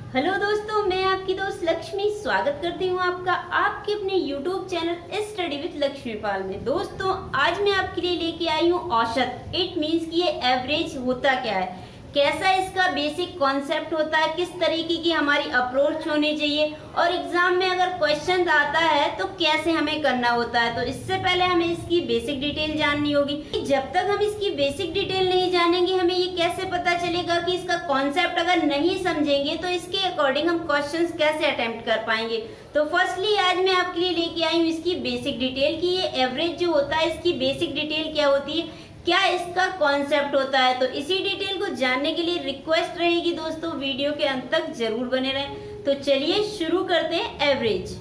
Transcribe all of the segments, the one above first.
Hello दोस्तों, मैं आपकी दोस्त लक्ष्मी स्वागत करती हूँ आपका आपके अपने YouTube चैनल स्टडी विद लक्ष्मीपाल में। दोस्तों, आज मैं आपके लिए लेके आई हूँ औसत। इट मीन्स कि ये एवरेज होता क्या है, कैसा इसका बेसिक कॉन्सेप्ट होता है, किस तरीके की हमारी अप्रोच होनी चाहिए और एग्जाम में अगर क्वेश्चन आता है तो कैसे हमें करना होता है। तो इससे पहले हमें इसकी बेसिक डिटेल जाननी होगी। जब तक हम इसकी बेसिक डिटेल नहीं जानेंगे हमें ये कैसे पता चलेगा कि इसका कॉन्सेप्ट अगर नहीं समझेंगे तो इसके अकॉर्डिंग हम क्वेश्चंस कैसे अटेम्प्ट कर पाएंगे। तो फर्स्टली आज मैं आपके लिए लेके आई हूँ इसकी बेसिक डिटेल कि ये एवरेज जो होता है इसकी बेसिक डिटेल क्या होती है, क्या इसका कॉन्सेप्ट होता है। तो इसी डिटेल को जानने के लिए रिक्वेस्ट रहेगी दोस्तों, वीडियो के अंत तक जरूर बने रहें। तो चलिए शुरू करते हैं एवरेज।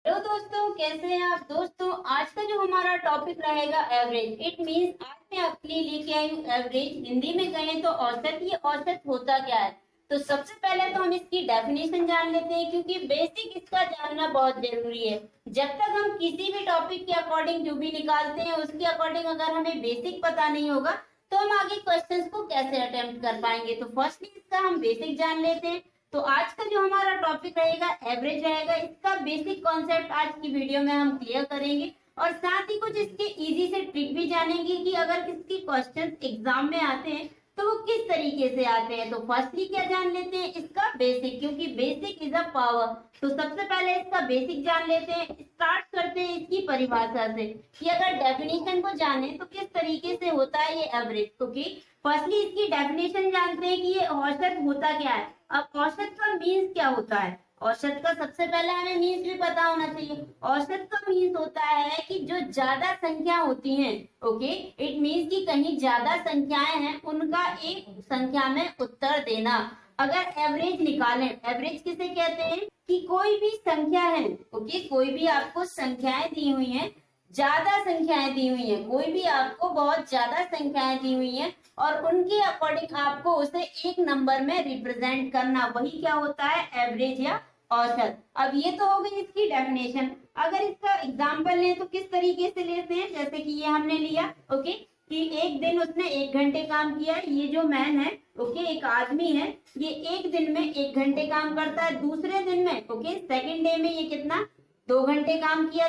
हेलो दोस्तों, कैसे हैं आप। दोस्तों, आज का जो हमारा टॉपिक रहेगा एवरेज। इट मींस आज मैं आपके लिए लेके आई हूँ एवरेज। हिंदी में कहें तो औसत। ये औसत होता क्या है, तो सबसे पहले तो हम इसकी डेफिनेशन जान लेते हैं, क्योंकि बेसिक इसका जानना बहुत जरूरी है। जब तक हम किसी भी टॉपिक के अकॉर्डिंग जो भी निकालते हैं उसके अकॉर्डिंग अगर हमें बेसिक पता नहीं होगा तो हम आगे क्वेश्चंस को कैसे अटेम्प्ट कर पाएंगे। तो फर्स्टली इसका हम बेसिक जान लेते हैं। तो आज का जो हमारा टॉपिक रहेगा एवरेज रहेगा। इसका बेसिक कॉन्सेप्ट आज की वीडियो में हम क्लियर करेंगे और साथ ही कुछ इसके इजी से ट्रिक भी जानेंगे कि अगर किसी क्वेश्चन एग्जाम में आते हैं तो वो किस तरीके से आते हैं। तो फर्स्टली क्या जान लेते हैं, इसका बेसिक, क्योंकि बेसिक इज अ पावर। तो सबसे पहले इसका बेसिक जान लेते हैं। स्टार्ट करते हैं इसकी परिभाषा से कि अगर डेफिनेशन को जाने तो किस तरीके से होता है ये एवरेज। क्योंकि फर्स्टली इसकी डेफिनेशन जानते हैं कि ये औसत होता क्या है। अब औसत का मीन्स क्या होता है, औसत का सबसे पहले हमें मीन्स भी पता होना चाहिए। औसत का मीन्स होता है कि जो ज्यादा संख्या होती हैं, ओके, इट मीन्स कि कहीं ज्यादा संख्याएं हैं उनका एक संख्या में उत्तर देना। अगर एवरेज निकालें, एवरेज किसे कहते हैं कि कोई भी संख्या है, ओके, कोई भी आपको संख्याएं दी हुई हैं, ज्यादा संख्याएं दी हुई हैं, कोई भी आपको बहुत ज्यादा संख्याएं दी हुई हैं और उनके अकॉर्डिंग आपको उसे एक नंबर में रिप्रेजेंट करना, वही क्या होता है एवरेज या औसत। अब ये तो हो गई इसकी डेफिनेशन। अगर इसका एग्जांपल लें तो किस तरीके से लेते हैं, जैसे कि ये हमने लिया, ओके, कि एक दिन उसने 1 घंटे काम किया। ये जो मैन है, ओके, एक आदमी है, ये एक दिन में 1 घंटे काम करता है। दूसरे दिन में, ओके, सेकेंड डे में ये कितना 2 घंटे काम किया।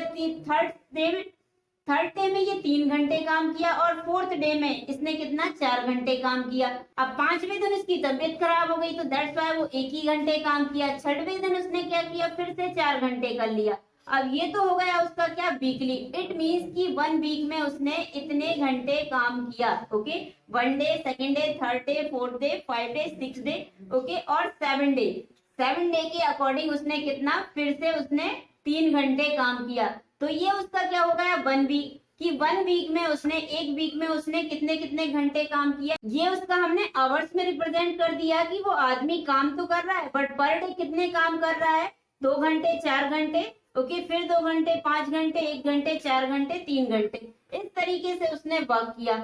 थर्ड डे में ये 3 घंटे काम किया और फोर्थ डे में इसने कितना 4 घंटे काम किया। अब पांचवें दिन उसकी तबीयत खराब हो गई तो दैट्स व्हाई वो 1 ही घंटे काम किया। छठवें दिन उसने क्या किया, फिर से 4 घंटे कर लिया। अब ये तो हो गया उसका क्या, वीकली। इट मीन्स कि 1 वीक में उसने इतने घंटे काम किया, okay. 1 day, second day, third day, fourth day, 5 day, 6 day, okay, और 7 डे। 7 डे के अकॉर्डिंग उसने कितना, फिर से उसने 3 घंटे काम किया। तो ये उसका क्या हो गया 1 वीक, कि 1 वीक में उसने, एक वीक में उसने कितने कितने घंटे काम किया। ये उसका हमने आवर्स में रिप्रेजेंट कर दिया कि वो आदमी काम तो कर रहा है बट पर डे कितने काम कर रहा है, 2 घंटे, 4 घंटे, ओके, फिर 2 घंटे, 5 घंटे, 1 घंटे, 4 घंटे, 3 घंटे। इस तरीके से उसने वर्क किया।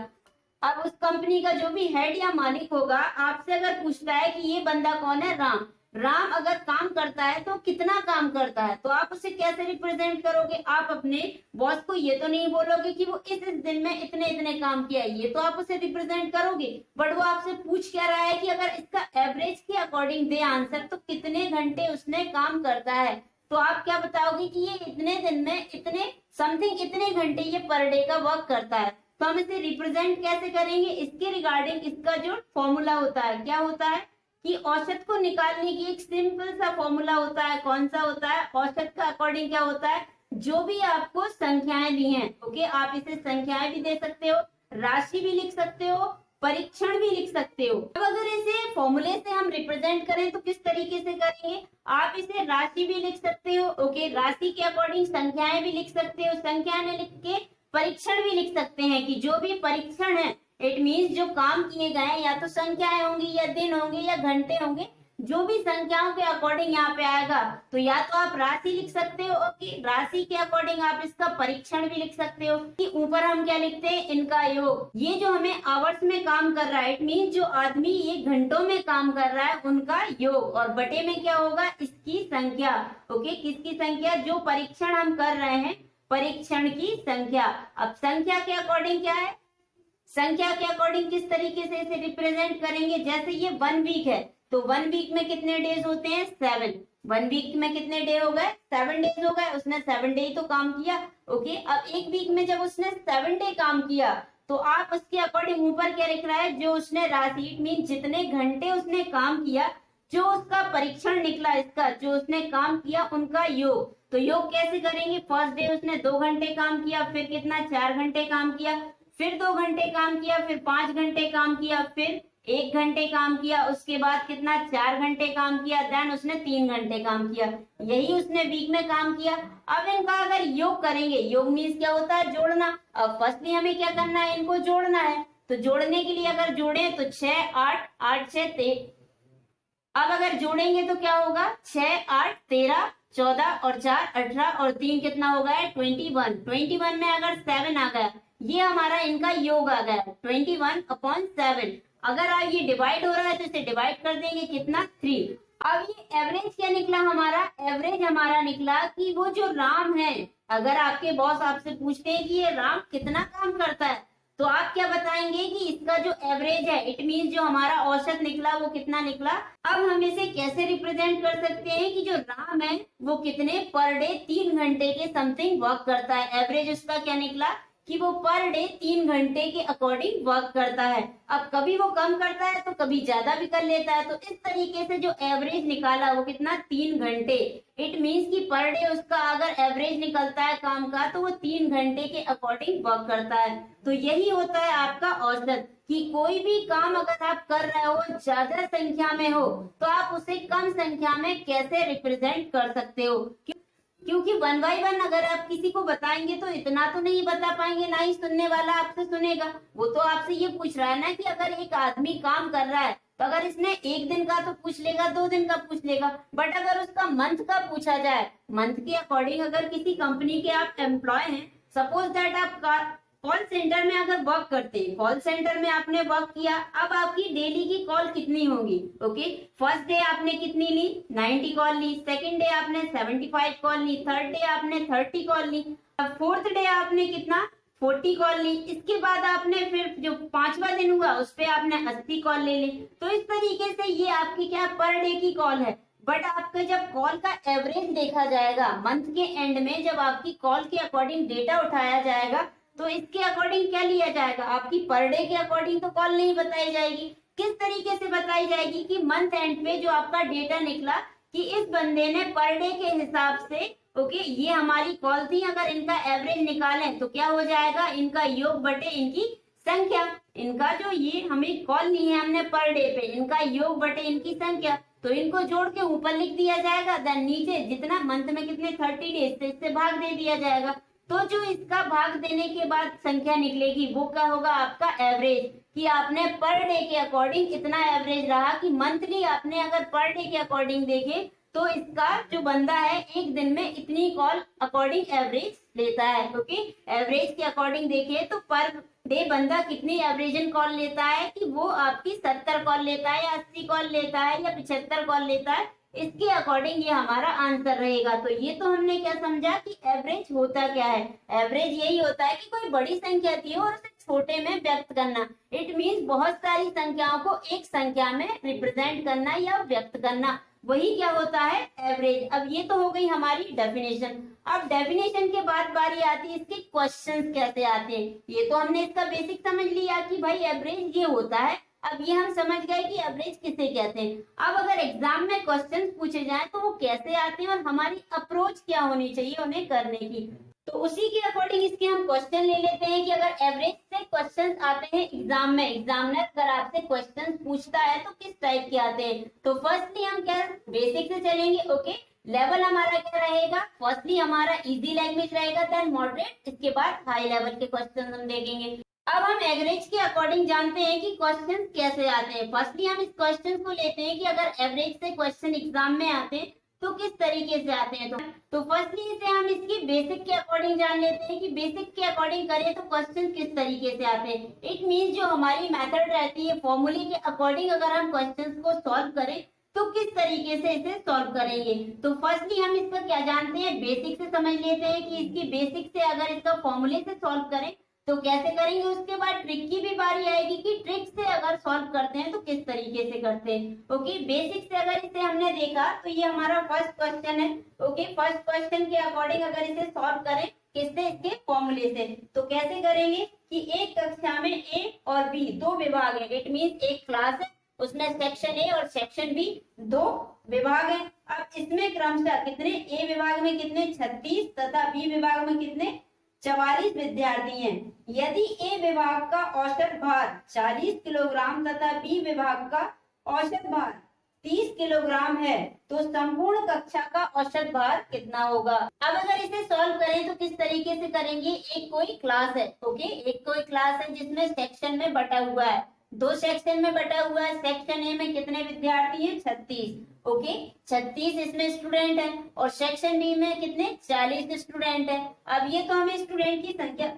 अब उस कंपनी का जो भी हेड या मालिक होगा आपसे अगर पूछता है कि ये बंदा कौन है, राम, राम अगर काम करता है तो कितना काम करता है, तो आप उसे कैसे रिप्रेजेंट करोगे। आप अपने बॉस को ये तो नहीं बोलोगे कि वो इस दिन में इतने इतने काम किया, ये तो आप उसे रिप्रेजेंट करोगे, बट वो आपसे पूछ क्या रहा है कि अगर इसका एवरेज के अकॉर्डिंग दे आंसर तो कितने घंटे उसने काम करता है। तो आप क्या बताओगे कि ये इतने दिन में इतने समथिंग इतने घंटे ये पर डे का वर्क करता है। तो हम इसे रिप्रेजेंट कैसे करेंगे, इसके रिगार्डिंग इसका जो फॉर्मूला होता है क्या होता है कि औसत को निकालने की एक सिंपल सा फॉर्मूला होता है। कौन सा होता है, औसत का अकॉर्डिंग क्या होता है, जो भी आपको संख्याएं दी हैं, ओके, आप इसे संख्याएं भी दे सकते हो, राशि भी लिख सकते हो, परीक्षण भी लिख सकते हो। अब अगर इसे फॉर्मूले से हम रिप्रेजेंट करें तो किस तरीके से करेंगे, आप इसे राशि भी लिख सकते हो, ओके, राशि के अकॉर्डिंग संख्याएं भी लिख सकते हो, संख्याएं लिख के परीक्षण भी लिख सकते हैं कि जो भी परीक्षण है, इट मीन्स जो काम किए गए या तो संख्याएं होंगी या दिन होंगे या घंटे होंगे, जो भी संख्याओं के अकॉर्डिंग यहाँ पे आएगा तो या तो आप राशि लिख सकते हो, ओके, राशि के अकॉर्डिंग आप इसका परीक्षण भी लिख सकते हो कि ऊपर हम क्या लिखते हैं, इनका योग। ये जो हमें आवर्स में काम कर रहा है, इट मीन जो आदमी ये घंटों में काम कर रहा है उनका योग, और बटे में क्या होगा, इसकी संख्या, ओके, किसकी संख्या, जो परीक्षण हम कर रहे हैं परीक्षण की संख्या। अब संख्या के अकॉर्डिंग क्या है, संख्या के अकॉर्डिंग किस तरीके से इसे रिप्रेजेंट करेंगे, जैसे ये 1 वीक है तो 1 वीक में कितने डेज होते हैं, 7। 1 वीक में कितने डे हो गए, 7 डेज हो गए, उसने 7 डे ही तो काम किया, ओके। अब एक वीक में जब उसने 7 डे काम किया तो आप उसके अकॉर्डिंग ऊपर क्या लिख रहा है, जो उसने राशि, इट मीन जितने घंटे उसने काम किया, जो उसका परीक्षण निकला, इसका जो उसने काम किया उनका योग। तो योग कैसे करेंगे, फर्स्ट डे उसने 2 घंटे काम किया, फिर कितना, 4 घंटे काम किया, फिर 2 घंटे काम किया, फिर 5 घंटे काम किया, फिर 1 घंटे काम किया, उसके बाद कितना, 4 घंटे काम किया, देन उसने 3 घंटे काम किया, यही उसने वीक में काम किया। अब इनका अगर योग करेंगे, योग मीन्स क्या होता है, जोड़ना। अब फर्स्टली हमें क्या करना है, इनको जोड़ना है। तो जोड़ने के लिए अगर जोड़े तो 6 8 8 6 13, अब अगर जोड़ेंगे तो क्या होगा, 6 8 13 14 और 4 18 और 3 कितना हो गया, 21। 21 में अगर 7 आ गया, ये हमारा इनका योग आ गया 21/7। अगर आप ये डिवाइड हो रहा है तो इसे डिवाइड कर देंगे, कितना, 3। अब ये एवरेज क्या निकला हमारा, एवरेज हमारा निकला कि वो जो राम है, अगर आपके बॉस आपसे पूछते हैं कि ये राम कितना काम करता है, तो आप क्या बताएंगे कि इसका जो एवरेज है, इट मीन जो हमारा औसत निकला वो कितना निकला। अब हम इसे कैसे रिप्रेजेंट कर सकते हैं कि जो राम है वो कितने पर डे 3 घंटे के समथिंग वर्क करता है, एवरेज उसका क्या निकला कि वो पर डे 3 घंटे के अकॉर्डिंग वर्क करता है। अब कभी वो कम करता है तो कभी ज्यादा भी कर लेता है, तो इस तरीके से जो एवरेज निकाला वो कितना, 3 घंटे। इट मीन्स कि पर डे उसका अगर एवरेज निकलता है काम का तो वो 3 घंटे के अकॉर्डिंग वर्क करता है। तो यही होता है आपका औसत, कि कोई भी काम अगर आप कर रहे हो ज्यादा संख्या में हो तो आप उसे कम संख्या में कैसे रिप्रेजेंट कर सकते हो, क्योंकि 1 बाय 1 अगर आप किसी को बताएंगे तो इतना तो नहीं बता पाएंगे, ना ही सुनने वाला आपसे सुनेगा। वो तो आपसे ये पूछ रहा है ना कि अगर एक आदमी काम कर रहा है तो अगर इसने 1 दिन का तो पूछ लेगा, 2 दिन का पूछ लेगा, बट अगर उसका मंथ का पूछा जाए, मंथ के अकॉर्डिंग अगर किसी कंपनी के आप एम्प्लॉय हैं, सपोज दैट आप कॉल सेंटर में अगर वर्क करते हैं, कॉल सेंटर में आपने वर्क किया, अब आपकी डेली की कॉल कितनी होंगी, ओके। फर्स्ट डे आपने कितनी ली, 90 कॉल ली, सेकंड डे आपने 75 कॉल ली, थर्ड डे आपने 30 कॉल ली, अब फोर्थ डे आपने कितना, 40 कॉल ली, इसके बाद आपने फिर जो 5वां दिन हुआ उस पे आपने 80 कॉल ले ली। तो इस तरीके से ये आपकी क्या पर डे की कॉल है। बट आपका जब कॉल का एवरेज देखा जाएगा मंथ के एंड में, जब आपकी कॉल के अकॉर्डिंग डेटा उठाया जाएगा तो इसके अकॉर्डिंग क्या लिया जाएगा, आपकी पर डे के अकॉर्डिंग तो कॉल नहीं बताई जाएगी। किस तरीके से बताई जाएगी कि मंथ एंड पे जो आपका डेटा निकला कि इस बंदे ने पर डे के हिसाब से, ओके, ये हमारी कॉल थी, अगर इनका एवरेज निकालें तो क्या हो जाएगा, इनका योग बटे इनकी संख्या। इनका जो ये हमें कॉल ली है हमने पर डे पे, इनका योग बटे इनकी संख्या, तो इनको जोड़ के ऊपर लिख दिया जाएगा, देन नीचे जितना मंथ में कितने 30 डेज थे इससे भाग दे दिया जाएगा। तो जो इसका भाग देने के बाद संख्या निकलेगी वो क्या होगा, आपका एवरेज, कि आपने पर डे के अकॉर्डिंग इतना एवरेज रहा, कि मंथली आपने अगर पर डे के अकॉर्डिंग देखे तो इसका जो बंदा है एक दिन में इतनी कॉल अकॉर्डिंग एवरेज लेता है, ओके। एवरेज के अकॉर्डिंग देखे तो पर डे बंदा कितनी एवरेजन कॉल लेता है, कि वो आपकी 70 कॉल लेता है या 80 कॉल लेता है या 75 कॉल लेता है, इसके अकॉर्डिंग ये हमारा आंसर रहेगा। तो ये तो हमने क्या समझा कि एवरेज होता क्या है, एवरेज यही होता है कि कोई बड़ी संख्या थी और उसे छोटे में व्यक्त करना। इट मीन्स बहुत सारी संख्याओं को एक संख्या में रिप्रेजेंट करना या व्यक्त करना, वही क्या होता है, एवरेज। अब ये तो हो गई हमारी डेफिनेशन। अब डेफिनेशन के बाद बारी आती है इसके क्वेश्चंस कैसे आते हैं। ये तो हमने इसका बेसिक समझ लिया कि भाई एवरेज ये होता है। अब ये हम समझ गए कि एवरेज किसे कहते हैं। अब अगर एग्जाम में क्वेश्चंस पूछे जाएं तो वो कैसे आते हैं और हमारी अप्रोच क्या होनी चाहिए उन्हें करने की, तो उसी के अकॉर्डिंग इसके हम क्वेश्चन ले लेते हैं कि अगर एवरेज से क्वेश्चंस आते हैं एग्जाम में, एग्जामिनर अगर आपसे क्वेश्चंस पूछता है तो किस टाइप के आते हैं। तो फर्स्टली हम क्या बेसिक से चलेंगे, ओके। लेवल हमारा क्या रहेगा, फर्स्टली हमारा इजी लैंग्वेज रहेगा, देन मॉडरेट, इसके बाद हाई लेवल के क्वेश्चन हम देखेंगे। अब हम एवरेज के अकॉर्डिंग जानते हैं कि क्वेश्चन कैसे आते हैं। फर्स्टली हम इस क्वेश्चन को लेते हैं कि अगर एवरेज से क्वेश्चन एग्जाम में आते हैं तो किस तरीके से आते हैं। तो फर्स्टली इसे हम इसकी बेसिक के अकॉर्डिंग जान लेते हैं कि बेसिक के अकॉर्डिंग करें तो क्वेश्चन किस तरीके से आते हैं। इट मींस जो हमारी मेथड रहती है फॉर्मूले के अकॉर्डिंग अगर हम क्वेश्चन को सॉल्व करें तो किस तरीके से इसे सॉल्व करेंगे। तो फर्स्टली हम इसका क्या जानते हैं, बेसिक से समझ लेते हैं कि इसकी बेसिक से अगर इसका फॉर्मूले से सॉल्व करें तो कैसे करेंगे। उसके बाद ट्रिक की भी बारी आएगी कि ट्रिक से अगर सॉल्व करते हैं तो किस तरीके से करते हैं। ओके, बेसिक से अगर इसे हमने देखा तो ये हमारा फर्स्ट क्वेश्चन है। ओके, फर्स्ट क्वेश्चन के अकॉर्डिंग अगर इसे सॉल्व करें किससे, इसके फॉर्मूले से, तो कैसे करेंगे कि एक कक्षा में ए और बी दो विभाग है। इट मींस एक क्लास है, उसमें सेक्शन ए और सेक्शन बी दो विभाग है। अब इसमें क्रमशः कितने, ए विभाग में कितने 36 तथा बी विभाग में कितने 44 विद्यार्थी हैं। यदि ए विभाग का औसत भार 40 किलोग्राम तथा बी विभाग का औसत भार 30 किलोग्राम है तो संपूर्ण कक्षा का औसत भार कितना होगा। अब अगर इसे सॉल्व करें तो किस तरीके से करेंगे। एक कोई क्लास है, ओके, एक कोई क्लास है जिसमें सेक्शन में बटा हुआ है, दो सेक्शन में बटा हुआ है। सेक्शन ए में कितने विद्यार्थी हैं 36, ओके, 36 इसमें स्टूडेंट है और सेक्शन बी में कितने 40 स्टूडेंट है। अब ये तो हमें स्टूडेंट की संख्या,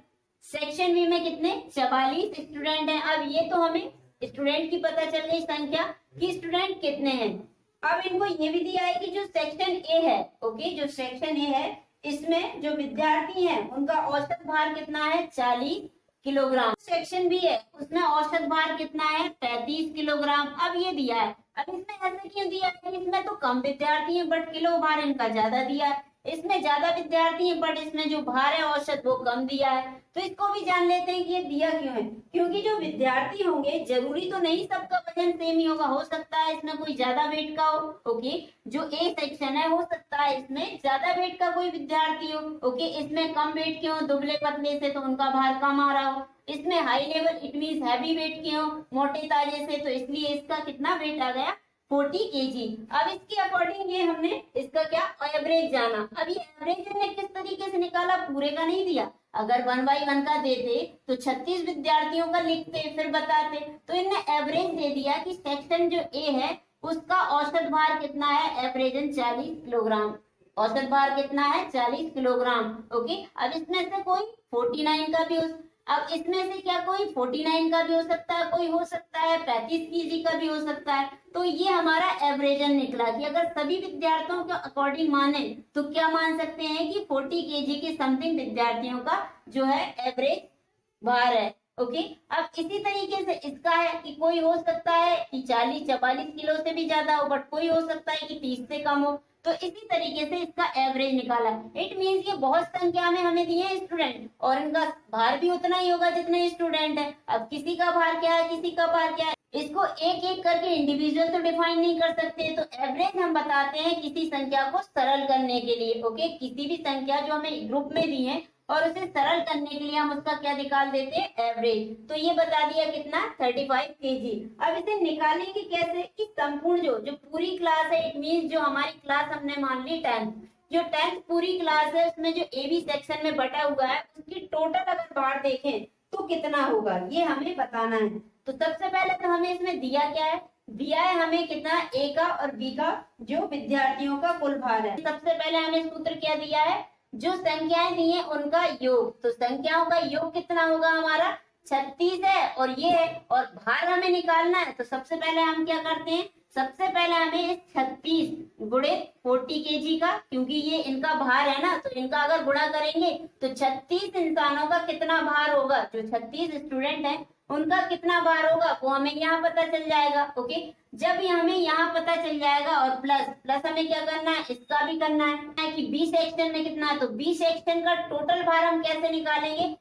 सेक्शन बी में कितने 44 स्टूडेंट है। अब ये तो हमें स्टूडेंट की पता चल गई संख्या कि स्टूडेंट कितने हैं। अब इनको ये भी दिया है कि जो सेक्शन ए है, ओके, जो सेक्शन ए है इसमें जो विद्यार्थी हैं उनका औसत भार कितना है 40 किलोग्राम। सेक्शन बी है उसमें औसत भार कितना है 35 किलोग्राम। अब ये दिया है, अब इसमें ऐसा क्यों दिया है, इसमें तो कम विद्यार्थी हैं बट किलो भार इनका ज्यादा दिया है, इसमें ज्यादा विद्यार्थी हैं बट इसमें जो भार है औसत वो कम दिया है। तो इसको भी जान लेते हैं कि ये दिया क्यों है, क्योंकि जो विद्यार्थी होंगे जरूरी तो नहीं सबका वजन सेम ही होगा, हो सकता है इसमें कोई ज्यादा वेट का हो। ओके, जो ए सेक्शन है हो सकता है इसमें ज्यादा वेट का कोई विद्यार्थी हो। ओके, इसमें कम वेट के हो, दुबले पतले से, तो उनका भार कम आ रहा हो। इसमें high level it mean heavy weight के हो, मोटे ताजे से, तो इसलिए इसका कितना वेट आ गया 40 kg। अब इसके अकॉर्डिंग ये हमने इसका क्या एवरेज जाना। अब ये एवरेज हमने किस तरीके से निकाला, पूरे का नहीं दिया, अगर 1 by 1 का देते तो 36 विद्यार्थियों का लिखते फिर बताते। तो इनने एवरेज दे दिया कि सेक्शन जो ए है उसका औसत भार कितना है, एवरेजन 40 किलोग्राम, औसत भार कितना है 40 किलोग्राम। ओके, अब इसमें से कोई 49 का भी अब इसमें से क्या कोई 49 का भी हो सकता है, कोई हो सकता है 35 kg का भी हो सकता है। तो ये हमारा एवरेजन निकला कि अगर सभी विद्यार्थियों के अकॉर्डिंग माने तो क्या मान सकते हैं कि 40 kg के समथिंग विद्यार्थियों का जो है एवरेज भार है। ओके, अब इसी तरीके से इसका है कि कोई हो सकता है कि 40-44 किलो से भी ज्यादा हो बट कोई हो सकता है कि 30 से कम हो। तो इसी तरीके से इसका एवरेज निकाला। इट मींस ये बहुत संख्या में हमें दिए हैं स्टूडेंट और इनका भार भी उतना ही होगा जितने स्टूडेंट है। अब किसी का भार क्या है, किसी का भार क्या है, इसको एक एक करके इंडिविजुअल तो डिफाइन नहीं कर सकते। तो एवरेज हम बताते हैं किसी संख्या को सरल करने के लिए। ओके, किसी भी संख्या जो हमें ग्रुप में दी है और उसे सरल करने के लिए हम उसका क्या निकाल देते हैं, एवरेज। तो ये बता दिया कितना 35 kg। अब इसे निकालेंगे कैसे कि संपूर्ण जो पूरी क्लास है, इट मींस जो हमारी क्लास हमने मान ली 10th, जो 10th पूरी क्लास है उसमें जो ए बी सेक्शन में बटा हुआ है उसकी टोटल अगर भार देखें तो कितना होगा ये हमें बताना है। तो सबसे पहले तो हमें इसमें दिया क्या है, दिया है हमें कितना ए का और बी का जो विद्यार्थियों का कुल भार है। सबसे पहले हमें सूत्र क्या दिया है, जो संख्याएं दी हैं उनका योग। तो संख्याओं का योग कितना होगा हमारा 36 है और ये है, और भार हमें निकालना है। तो सबसे पहले हम क्या करते हैं, सबसे पहले हमें इस 36 गुणे 40 kg का, क्योंकि ये इनका भार है ना, तो इनका अगर गुणा करेंगे तो 36 इंसानों का कितना भार होगा, जो 36 स्टूडेंट हैं उनका कितना भार होगा वो हमें यहाँ पता चल जाएगा। ओके, जब ये हमें यहाँ पता चल जाएगा और प्लस हमें क्या करना है, इसका भी करना है कि बी सेक्शन में कितना है। तो बी सेक्शन का टोटल भार हम कैसे निकालेंगे,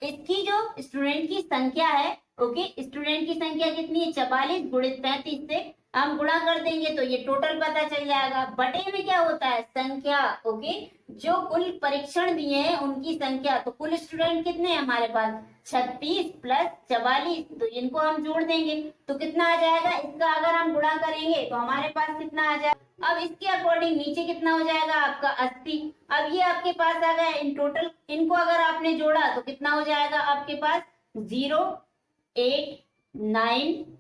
इसकी जो स्टूडेंट की संख्या है, ओके, स्टूडेंट की संख्या कितनी है 44 गुणित 35 से हम गुणा कर देंगे तो ये टोटल पता चल जाएगा। बटे में क्या होता है संख्या, ओके, जो कुल परीक्षण दिए हैं उनकी संख्या। तो कुल स्टूडेंट कितने हैं हमारे पास 36 प्लस 44, तो इनको हम जोड़ देंगे तो कितना आ जाएगा, इसका अगर हम गुणा करेंगे तो हमारे पास कितना आ जाएगा। अब इसके अकॉर्डिंग नीचे कितना हो जाएगा आपका 80। अब ये आपके पास आ गया इन टोटल, इनको अगर आपने जोड़ा तो कितना हो जाएगा आपके पास 0.892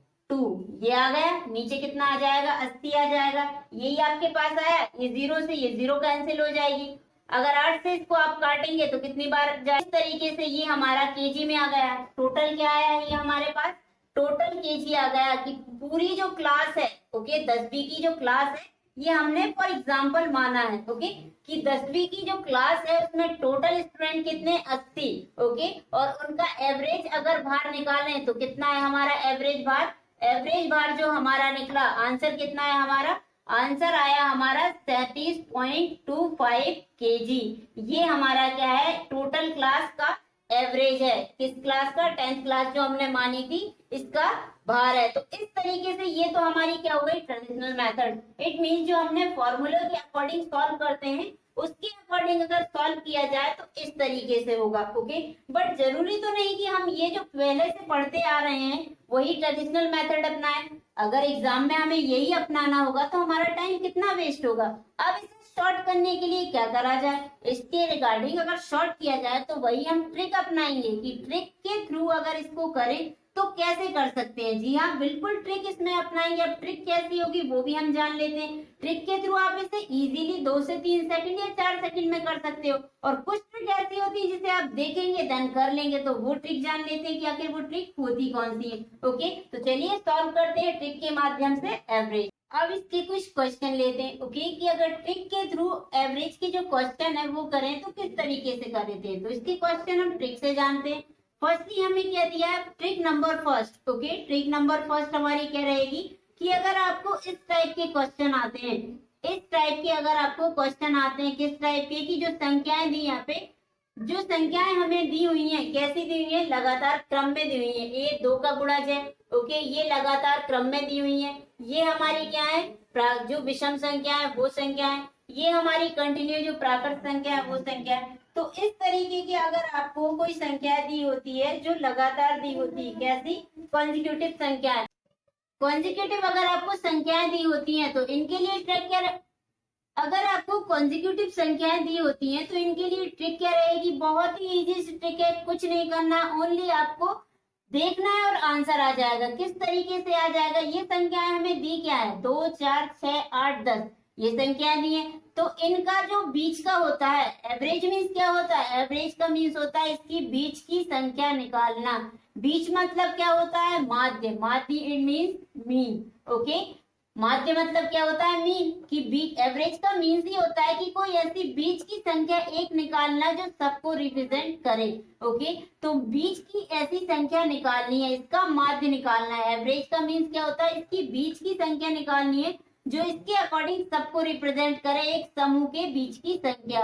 ये आ गया। नीचे कितना आ जाएगा, 80 आ जाएगा। यही आपके पास आया, ये 0 से ये 0 कैंसिल हो जाएगी। अगर 8 से इसको आप काटेंगे तो कितनी बार जाए, इस तरीके से ये हमारा केजी में आ गया। टोटल क्या आया है, ये हमारे पास टोटल केजी आ गया कि पूरी जो क्लास है, ओके, 10वीं की जो क्लास है, ये हमने फॉर एग्जाम्पल माना है, ओके, कि 10वीं की जो क्लास है उसमें टोटल स्टूडेंट कितने, 80, ओके, और उनका एवरेज अगर भार निकालें तो कितना है हमारा एवरेज भार। एवरेज भार जो हमारा निकला, आंसर कितना है हमारा, आंसर आया हमारा 37.25 केजी। ये हमारा क्या है, टोटल क्लास का एवरेज है। किस क्लास का, 10th क्लास जो हमने मानी थी, इसका भार है। तो इस तरीके से ये तो हमारी क्या हो गई, ट्रेडिशनल मेथड। इट मीन जो हमने फॉर्मूला के अकॉर्डिंग सॉल्व करते हैं, उसके अकॉर्डिंग अगर सॉल्व किया जाए तो इस तरीके से होगा, ओके। बट जरूरी तो नहीं कि हम ये जो पहले से पढ़ते आ रहे हैं वही ट्रेडिशनल मेथड अपनाएं। अगर एग्जाम में हमें यही अपनाना होगा तो हमारा टाइम कितना वेस्ट होगा। अब इसे शॉर्ट करने के लिए क्या करा जाए, इसके रिगार्डिंग अगर शॉर्ट किया जाए तो वही हम ट्रिक अपनाएंगे कि ट्रिक के थ्रू अगर इसको करें तो कैसे कर सकते हैं। जी हाँ, बिल्कुल ट्रिक इसमें अपनाएंगे। अब ट्रिक कैसी होगी वो भी हम जान लेते हैं। ट्रिक के थ्रू आप इसे इजीली 2 से 3 सेकंड या 4 सेकंड में कर सकते हो। और कुछ ट्रिक ऐसी होती है जिसे आप देखेंगे देन कर लेंगे, तो वो ट्रिक जान लेते हैं कि आखिर वो ट्रिक होती कौन सी है, ओके। तो चलिए सॉल्व करते हैं ट्रिक के माध्यम से एवरेज। अब इसके कुछ क्वेश्चन लेते हैं, ओके, कि अगर ट्रिक के थ्रू एवरेज के जो क्वेश्चन है वो करें तो किस तरीके से कर देते हैं। तो इसके क्वेश्चन हम ट्रिक से जानते हैं। फर्स्टली हमें क्या दिया है, trick number first, okay. Trick number first हमारी क्या रहेगी कि अगर आपको इस टाइप के क्वेश्चन आते हैं, इस टाइप के अगर आपको क्वेश्चन आते हैं, किस टाइप के, कि जो संख्याएं दी यहाँ पे, जो संख्याएं हमें दी हुई हैं कैसी दी हुई है, लगातार क्रम में दी हुई है। ये 2 का गुणज है, ओके, ये लगातार क्रम में दी हुई है। ये हमारी क्या है, जो विषम संख्या है वो संख्या है। ये हमारी कंटिन्यू जो प्राकृत संख्या है वो संख्या है। तो इस तरीके की अगर आपको कोई संख्या दी होती है जो लगातार दी होती है, कैसी, कॉन्जिक्यूटिव संख्या है। कॉन्जिक्यूटिव अगर आपको संख्याएं दी होती हैं तो इनके लिए ट्रिक क्या, अगर आपको कॉन्जिक्यूटिव संख्याएं दी होती हैं तो इनके लिए ट्रिक क्या रहेगी, बहुत ही इजी सी ट्रिक है। कुछ नहीं करना, ओनली आपको देखना है और आंसर आ जाएगा। किस तरीके से आ जाएगा, ये संख्याएं हमें दी क्या है, 2, 4, 6, 8, 10 ये संख्याएं दी है। तो इनका जो बीच का होता है, एवरेज मीन्स क्या होता है, एवरेज का मीन्स होता है इसकी बीच की संख्या निकालना। बीच मतलब क्या होता है, माध्य। माध्य इट मीन्स मीन, ओके। माध्य मतलब क्या होता है, मीन, कि बीच, एवरेज का मीन्स ही होता है कि कोई ऐसी बीच की संख्या एक निकालना जो सबको रिप्रेजेंट करे, ओके। तो बीच की ऐसी संख्या निकालनी है, इसका माध्य निकालना है। एवरेज का मीन्स क्या होता है, इसकी बीच की संख्या निकालनी है जो इसके अकॉर्डिंग सबको रिप्रेजेंट करे, एक समूह के बीच की संख्या।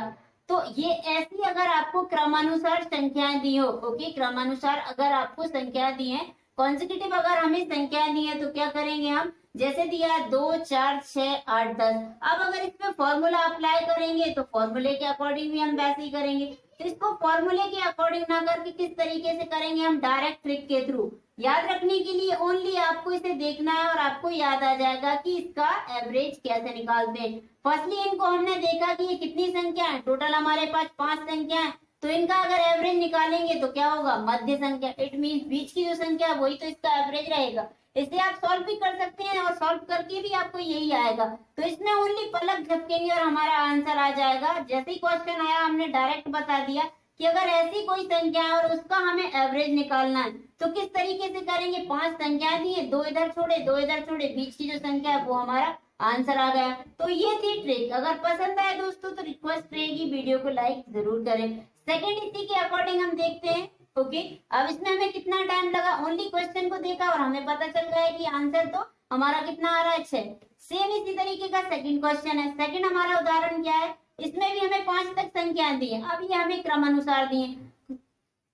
तो ये ऐसी अगर आपको क्रमानुसार संख्याएं दी हो, ओके, क्रमानुसार अगर आपको संख्या दी है, कॉन्जिक्यूटिव अगर हमें संख्याएं दी है तो क्या करेंगे हम, जैसे दिया 2, 4, 6, 8, 10। अब अगर इसमें फॉर्मूला अप्लाई करेंगे तो फॉर्मूले के अकॉर्डिंग भी हम वैसे ही करेंगे। तो इसको फॉर्मूले के अकॉर्डिंग ना करके किस तरीके से करेंगे, हम डायरेक्ट ट्रिक के थ्रू। याद रखने के लिए ओनली आपको इसे देखना है और आपको याद आ जाएगा कि इसका एवरेज कैसे निकालते हैं। फर्स्टली इनको हमने देखा कि ये कितनी संख्या है, टोटल हमारे पास 5 संख्या है। तो इनका अगर एवरेज निकालेंगे तो क्या होगा, मध्य संख्या। इट मीन बीच की जो संख्या वही तो इसका एवरेज रहेगा। इसे आप सॉल्व भी कर सकते हैं और सॉल्व करके भी आपको यही आएगा। तो इसमें ओनली पलक झपकेंगे और हमारा आंसर आ जाएगा। जैसे ही क्वेश्चन आया हमने डायरेक्ट बता दिया कि अगर ऐसी कोई संख्या है और उसका हमें एवरेज निकालना है तो किस तरीके से करेंगे। 5 संख्याएं दी है, 2 इधर छोड़े 2 इधर छोड़े, बीच की जो संख्या है वो हमारा आंसर आ गया। तो ये थी ट्रिक। अगर पसंद आए दोस्तों तो रिक्वेस्ट रहेगी वीडियो को लाइक जरूर करें। सेकंड इसी के अकॉर्डिंग हम देखते हैं, ओके। अब इसमें हमें कितना टाइम लगा, ओनली क्वेश्चन को देखा और हमें पता चल गया है कि आंसर तो हमारा कितना आ रहा है, 6। सेम इसी तरीके का सेकंड क्वेश्चन है। सेकंड हमारा उदाहरण क्या है, इसमें भी हमें 5 तक संख्याएं दी है। अब ये हमें क्रमानुसार दी है।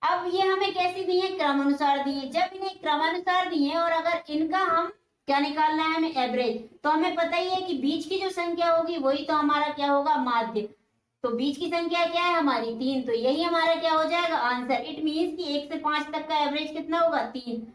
अब ये हमें कैसी दी है, क्रमानुसार दी है। जब इन्हें क्रमानुसार दी है और अगर इनका हम क्या निकालना है हमें एवरेज, तो हमें पता ही है कि बीच की जो संख्या होगी वही तो हमारा क्या होगा, माध्य। तो बीच की संख्या क्या है हमारी 3, तो यही हमारा क्या हो जाएगा आंसर। इट मीन्स कि 1 से 5 तक का एवरेज कितना होगा, 3।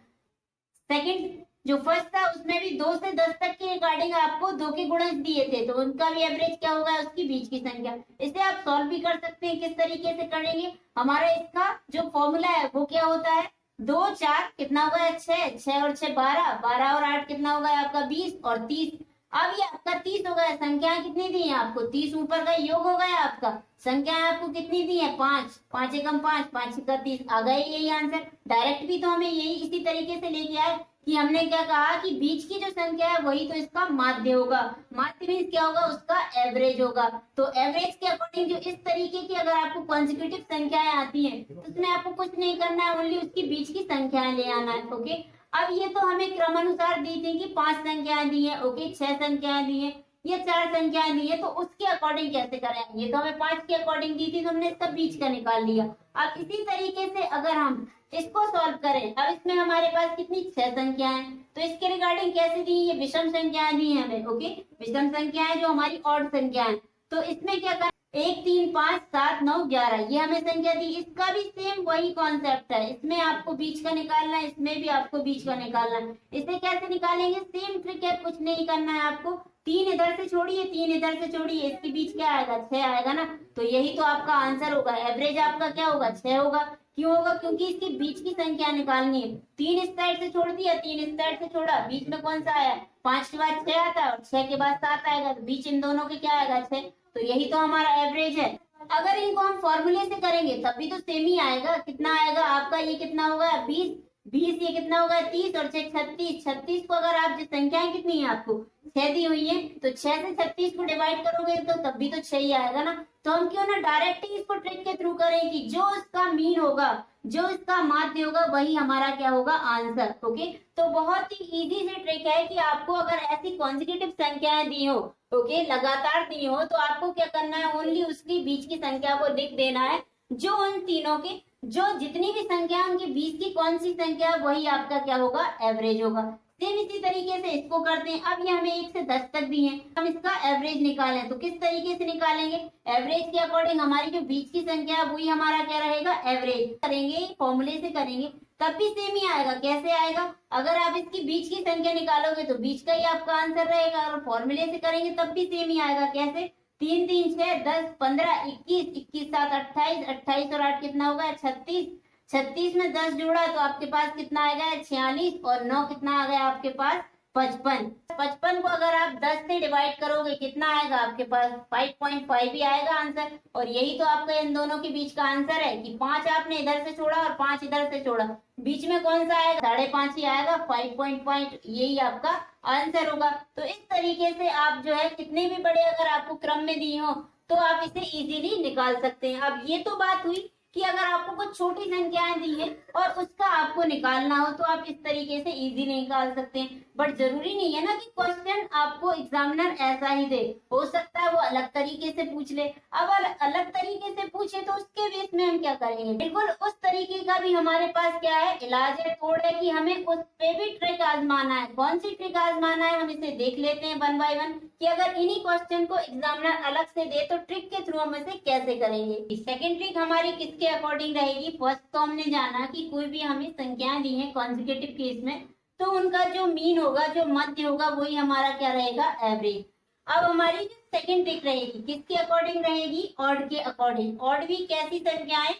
सेकंड जो फर्स्ट था उसमें भी 2 से 10 तक के रिगार्डिंग आपको 2 के गुणज दिए थे, तो उनका भी एवरेज क्या होगा, उसकी बीच की संख्या। इसे आप सॉल्व भी कर सकते हैं। किस तरीके से करेंगे, हमारा इसका जो फॉर्मूला है वो क्या होता है, दो चार कितना हो गया 6, 6 और 6 12, 12 और 8 कितना हो गया आपका 20 और 30। अब ये आपका 30 हो गया। संख्याएं कितनी दी है आपको 30 ऊपर का योग हो गया आपका। संख्याएं आपको कितनी दी है 5, 5 एकम 5, 5 एकम 30 आ गए यही आंसर। डायरेक्ट भी तो हमें यही इसी तरीके से लेके आए कि हमने क्या कहा कि बीच की जो संख्या है वही तो इसका माध्य होगा। माध्य मीन्स क्या होगा उसका एवरेज होगा। तो एवरेज के अकॉर्डिंग जो इस तरीके की अगर आपको कॉन्जिक्यूटिव संख्याएं आती हैं तो उसमें आपको कुछ नहीं करना है, ओनली उसकी बीच की संख्याएं ले आना है। ओके, अब ये तो हमें क्रमानुसार दी थी कि 5 संख्याएं दी है, ओके 6 संख्याएं दी है, ये 4 संख्याएं दी है, तो उसके अकॉर्डिंग कैसे करें। ये तो हमें 5 के अकॉर्डिंग दी थी तो हमने इसका बीच का निकाल लिया। अब इसी तरीके से अगर हम इसको सॉल्व करें, अब इसमें हमारे पास कितनी 6 संख्याएं, तो इसके रिगार्डिंग कैसे दी, ये विषम संख्याएं दी है हमें। ओके, विषम संख्याएं जो हमारी ऑड संख्याएं, तो इसमें क्या करें 1 3 5 7 9 11 ये हमें संख्या दी। इसका भी सेम वही कॉन्सेप्ट है, इसमें आपको बीच का निकालना है, इसमें भी आपको बीच का निकालना है। इसे कैसे निकालेंगे, सेम ट्रिक है, कुछ नहीं करना है आपको। 3 इधर से छोड़िए, 3 इधर से छोड़िए, इसके बीच क्या आएगा 6 आएगा ना, तो यही तो आपका आंसर होगा। एवरेज आपका क्या होगा 6 होगा। क्यों होगा, क्योंकि इसके बीच की संख्या निकालनी है। 3 इस साइड से छोड़ दिया, 3 इस साइड से छोड़ा, बीच में कौन सा आया 5 के बाद 6 आता है और 6 के बाद 7 आएगा, तो बीच इन दोनों के क्या आएगा 6, तो यही तो हमारा एवरेज है। अगर इनको हम फॉर्मूले से करेंगे तब भी तो सेम ही आएगा। कितना आएगा आपका, ये कितना होगा 20, 20 ये कितना होगा 30 और 6 36, 36 को अगर आप जो संख्याएं कितनी है आपको 6 दी हुई है, तो 6 से 36 को डिवाइड करोगे तो तब भी तो 6 ही आएगा ना। तो हम क्यों ना डायरेक्ट ही इसको ट्रिक के थ्रू करें कि जो इसका मीन होगा, जो इसका माध्य होगा, वही हमारा क्या होगा आंसर। ओके, तो बहुत ही इजी से ट्रिक है कि आपको अगर ऐसी कॉन्जिक्यूटिव संख्याएं दी हो, ओके लगातार दी हो, तो आपको क्या करना है, ओनली उसकी बीच की संख्या को लिख देना है। जो उन तीनों के जो जितनी भी संख्या उनके बीच की कौन सी संख्या वही आपका क्या होगा एवरेज होगा। सेम इसी तरीके से इसको करते हैं। अब ये हमें 1 से 10 तक दी है, हम इसका एवरेज निकालें तो किस तरीके से निकालेंगे, एवरेज के अकॉर्डिंग हमारी जो बीच की संख्या है वही हमारा क्या रहेगा एवरेज। करेंगे फॉर्मूले से करेंगे तब भी सेम ही आएगा। कैसे आएगा, अगर आप इसकी बीच की संख्या निकालोगे तो बीच का ही आपका आंसर रहेगा, अगर फॉर्मूले से करेंगे तब भी सेम ही आएगा। कैसे, 3 3 6 10 15 21, 21 7 28, 28 और 8 कितना होगा 36, 36 में 10 जोड़ा तो आपके पास कितना आ गया 46 और 9 कितना आ गया आपके पास 55। 55 को अगर आप 10 से डिवाइड करोगे कितना आएगा आपके पास 5.5 ही आएगा आंसर। और यही तो आपका इन दोनों के बीच का आंसर है कि 5 आपने इधर से छोड़ा और 5 इधर से छोड़ा, बीच में कौन सा आएगा 5.5 ही आएगा 5.5, यही आपका आंसर होगा। तो इस तरीके से आप जो है कितने भी बड़े अगर आपको क्रम में दिए हो तो आप इसे इजीली निकाल सकते हैं। अब ये तो बात हुई कि अगर आपको कुछ छोटी संख्याएं दी है और उसका आपको निकालना हो तो आप इस तरीके से इजीली निकाल सकते हैं। बट जरूरी नहीं है ना कि क्वेश्चन आपको एग्जामिनर ऐसा ही दे, हो सकता है वो अलग तरीके से पूछ ले। अब अलग तरीके से पूछे तो उसके बेस में हम क्या करेंगे, बिल्कुल उस तरीके का भी हमारे पास क्या है इलाज है, तोड़ है कि हमें उस पे भी ट्रिक आजमाना है। कौन सी ट्रिक आजमाना है हम इसे देख लेते हैं वन बाय वन कि अगर इन्हीं क्वेश्चन को एग्जामिनर अलग से दे तो ट्रिक के थ्रू हम इसे कैसे करेंगे। सेकेंड ट्रिक हमारी किसके अकॉर्डिंग रहेगी, फर्स्ट तो हमने जाना कि कोई भी हमें संख्याएं दी है कॉन्जिक्यूटिव केस में तो उनका जो मीन होगा, जो मध्य होगा, वही हमारा क्या रहेगा एवरेज। अब हमारी जो सेकंड ट्रिक रहेगी किसके अकॉर्डिंग रहेगी, ऑड के अकॉर्डिंग। ऑड भी कैसी संख्याएं,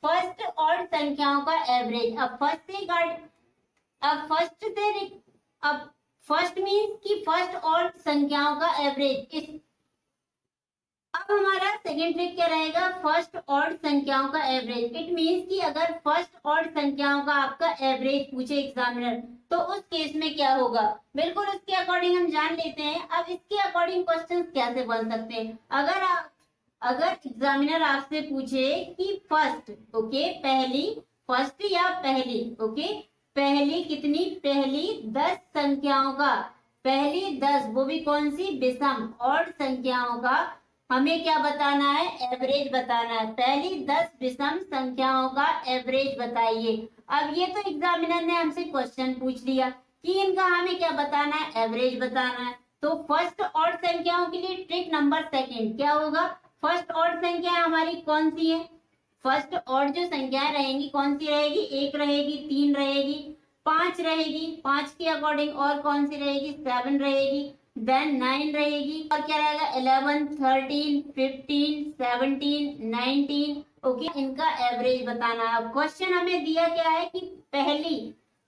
फर्स्ट ऑड संख्याओं का एवरेज। अब फर्स्ट मीन्स कि फर्स्ट ऑड संख्याओं का एवरेज। अब हमारा सेकेंड ट्रिक क्या रहेगा, फर्स्ट ऑड संख्याओं का एवरेज। इट मीन्स कि अगर फर्स्ट ऑड संख्याओं का आपका एवरेज पूछे एग्जामिनर तो उस केस में क्या होगा, बिल्कुल उसके अकॉर्डिंग हम जान लेते हैं। अब इसके अकॉर्डिंग क्वेश्चन कैसे बन सकते हैं, अगर एग्जामिनर आपसे पूछे कि फर्स्ट, ओके पहली, फर्स्ट या पहली, ओके पहली कितनी, पहली 10 संख्याओं का, पहली 10 वो भी कौन सी विषम ऑड संख्याओं का हमें क्या बताना है एवरेज बताना है। पहली 10 विषम संख्याओं का एवरेज बताइए। अब ये तो एग्जामिनर ने हमसे क्वेश्चन पूछ लिया कि इनका हमें क्या बताना है एवरेज बताना है। तो फर्स्ट ऑड संख्याओं के लिए ट्रिक नंबर सेकंड क्या होगा, फर्स्ट ऑड संख्या हमारी कौन सी है, फर्स्ट ऑड जो संख्याएं रहेंगी कौन सी रहेगी, 1 रहेगी, 3 रहेगी, 5 रहेगी, 5 के अकॉर्डिंग और कौन सी रहेगी 7 रहेगी, देन 9 रहेगी और क्या रहेगा 11, 13, 15, 17, 19 ओके, इनका एवरेज बताना है। अब क्वेश्चन हमें दिया क्या है कि पहली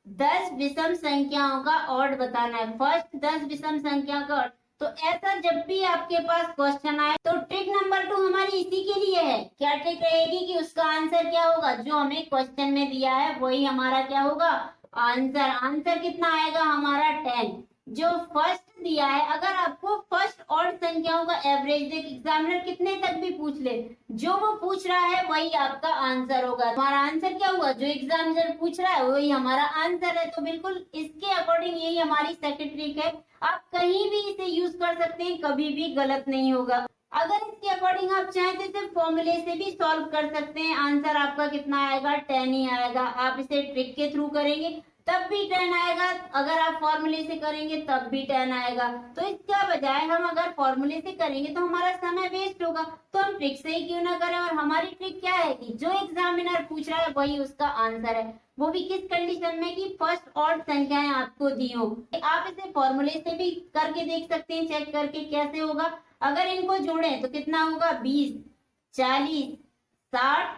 10 विषम संख्याओं का ऑड बताना है, फर्स्ट 10 विषम संख्या का ऑड। तो ऐसा जब भी आपके पास क्वेश्चन आए तो ट्रिक नंबर 2 हमारी इसी के लिए है। क्या ट्रिक रहेगी कि उसका आंसर क्या होगा, जो हमें क्वेश्चन में दिया है वही हमारा क्या होगा, आंसर। आंसर कितना आएगा हमारा 10। जो फर्स्ट दिया है, अगर आपको फर्स्ट ऑड संख्याओं का एवरेज देख एग्जामिनर कितने तक भी पूछ ले, जो वो पूछ रहा है वही आपका आंसर होगा। हमारा आंसर क्या हुआ, जो एग्जामिनर पूछ रहा है वही हमारा आंसर है। तो बिल्कुल इसके अकॉर्डिंग यही हमारी सेकंड ट्रिक है। आप कहीं भी इसे यूज कर सकते हैं, कभी भी गलत नहीं होगा। अगर इसके अकॉर्डिंग आप चाहें तो इसे फॉर्मूले से भी सॉल्व कर सकते हैं। आंसर आपका कितना आएगा, 10 ही आएगा। आप इसे ट्रिक के थ्रू करेंगे तब भी 10 आएगा, अगर आप फॉर्मूले से करेंगे तब भी 10 आएगा। तो इसका बजाय हम अगर फॉर्मूले से करेंगे तो हमारा समय वेस्ट होगा, तो हम ट्रिक से ही क्यों ना करें। और हमारी ट्रिक क्या है कि जो एग्जामिनर पूछ रहा है वही उसका आंसर है, वो भी किस कंडीशन में कि फर्स्ट ऑड संख्याएं आपको दी हो। आप इसे फॉर्मूले से भी करके देख सकते हैं, चेक करके कैसे होगा। अगर इनको जोड़ें तो कितना होगा, 20, 40, 60,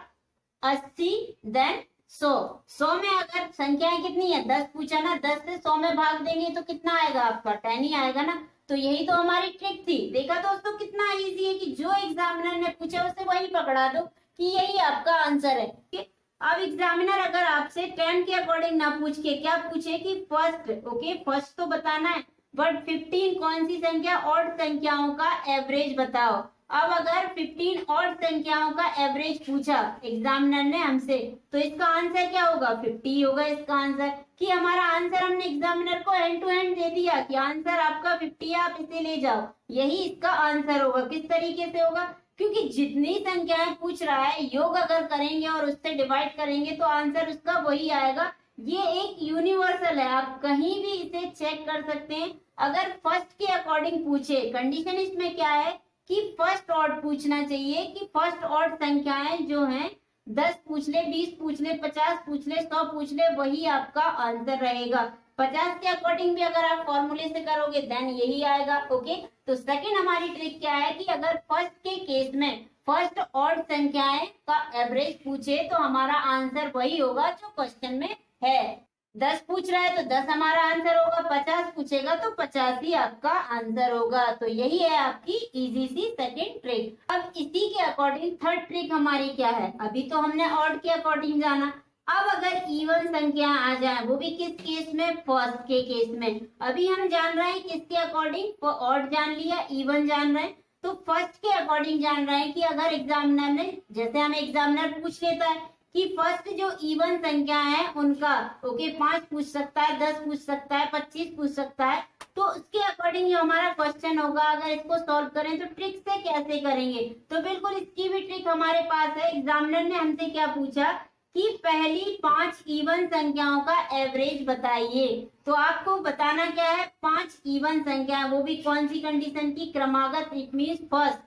80 देन 100 में अगर संख्याएं कितनी है, 10 पूछा ना, 10 से 100 में भाग देंगे तो कितना आएगा आपका, 10 ही आएगा ना। तो यही तो हमारी ट्रिक थी। देखा दोस्तों कितना इजी है कि जो एग्जामिनर ने पूछा उसे वही पकड़ा दो कि यही आपका आंसर है। अब एग्जामिनर अगर आपसे 10 के अकॉर्डिंग ना पूछ के क्या पूछे कि फर्स्ट, ओके फर्स्ट तो बताना है, बट 15 कौन सी संख्या ऑड संख्याओं का एवरेज बताओ। अब अगर 15 ऑड संख्याओं का एवरेज पूछा एग्जामिनर ने हमसे, तो इसका आंसर क्या होगा, 50 होगा इसका आंसर। कि हमारा आंसर हमने एग्जामिनर को हैंड टू हैंड दे दिया कि आंसर आपका 50 है, आप इसे ले जाओ, यही इसका आंसर होगा। किस तरीके से होगा, क्योंकि जितनी संख्याएं पूछ रहा है योग अगर करेंगे और उससे डिवाइड करेंगे तो आंसर उसका वही आएगा। ये एक यूनिवर्सल है, आप कहीं भी इसे चेक कर सकते हैं। अगर फर्स्ट के अकॉर्डिंग पूछे, कंडीशन इसमें क्या है कि फर्स्ट ऑड पूछना चाहिए, कि फर्स्ट ऑड संख्याएं जो हैं 10 पूछ ले, 20 पूछ ले, 50 पूछ ले, 100 पूछ ले, वही आपका आंसर रहेगा। 50 के अकॉर्डिंग भी अगर आप फॉर्मूले से करोगे देन यही आएगा। ओके, तो सेकंड हमारी ट्रिक क्या है कि अगर फर्स्ट के केस में फर्स्ट ऑड संख्याएं का एवरेज पूछे तो हमारा आंसर वही होगा जो क्वेश्चन में है। 10 पूछ रहा है तो 10 हमारा आंसर होगा, 50 पूछेगा तो 50 ही आपका आंसर होगा। तो यही है आपकी इजी सी सेकंड ट्रिक। अब इसी के अकॉर्डिंग थर्ड ट्रिक हमारी क्या है, अभी तो हमने ऑड के अकॉर्डिंग जाना, अब अगर इवन संख्या आ जाए, वो भी किस केस में, फर्स्ट के केस में। अभी हम जान रहे हैं किसके अकॉर्डिंग, ऑड जान लिया, इवन जान रहे हैं, तो फर्स्ट के अकॉर्डिंग जान रहे हैं कि अगर एग्जामिनर ने, जैसे हमें एग्जामिनर पूछ लेता है कि फर्स्ट जो इवन संख्या है उनका, ओके 5 पूछ सकता है, 10 पूछ सकता है, 25 पूछ सकता है, तो उसके अकॉर्डिंग ये हमारा क्वेश्चन होगा। अगर इसको सॉल्व करें तो ट्रिक से कैसे करेंगे, तो बिल्कुल इसकी भी ट्रिक हमारे पास है। एग्जामिनर ने हमसे क्या पूछा कि पहली 5 इवन संख्याओं का एवरेज बताइए। तो आपको बताना क्या है, 5 इवन संख्या, वो भी कौन सी कंडीशन की, क्रमागत, इट मींस फर्स्ट